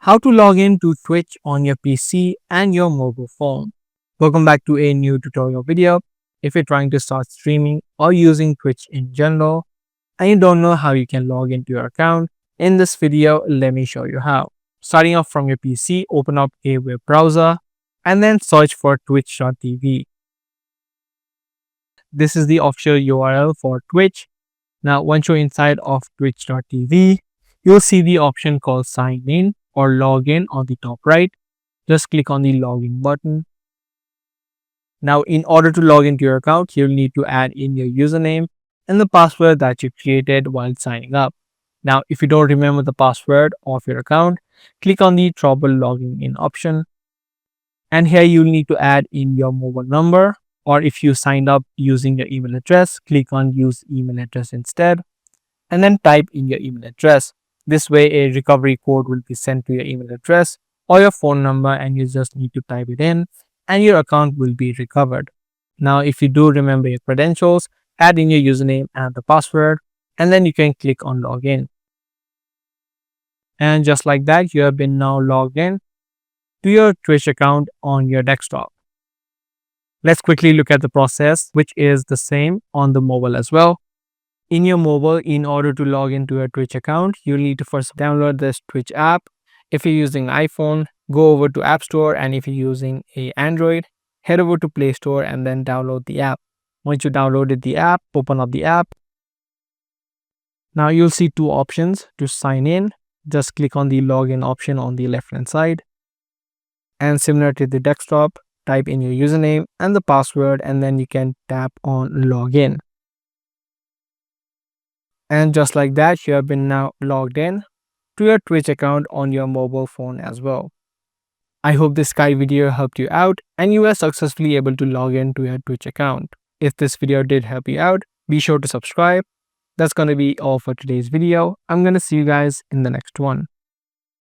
How to log in to Twitch on your PC and your mobile phone. Welcome back to a new tutorial video. If you're trying to start streaming or using Twitch in general and you don't know how you can log into your account, in this video, let me show you how. Starting off from your PC, open up a web browser and then search for twitch.tv. This is the official URL for Twitch. Now, once you're inside of twitch.tv, you'll see the option called sign in or log in on the top right. Just click on the login button. Now, in order to log into your account, you'll need to add in your username and the password that you created while signing up. Now, if you don't remember the password of your account, click on the trouble logging in option. And here you'll need to add in your mobile number, or if you signed up using your email address, click on use email address instead, and then type in your email address. This way, a recovery code will be sent to your email address or your phone number, and you just need to type it in, and your account will be recovered. Now, if you do remember your credentials, add in your username and the password, and then you can click on login. And just like that, you have been now logged in to your Twitch account on your desktop. Let's quickly look at the process, which is the same on the mobile as well. In your mobile, in order to log into your Twitch account, you'll need to first download this Twitch app. If you're using iPhone, go over to App Store, and if you're using a Android, head over to Play Store and then download the app. Once you downloaded the app, open up the app. Now you'll see two options to sign in. Just click on the login option on the left hand side. And similar to the desktop, type in your username and the password, and then you can tap on login. And just like that, you have been now logged in to your Twitch account on your mobile phone as well. I hope this guide video helped you out and you were successfully able to log in to your Twitch account. If this video did help you out, be sure to subscribe. That's going to be all for today's video. I'm going to see you guys in the next one.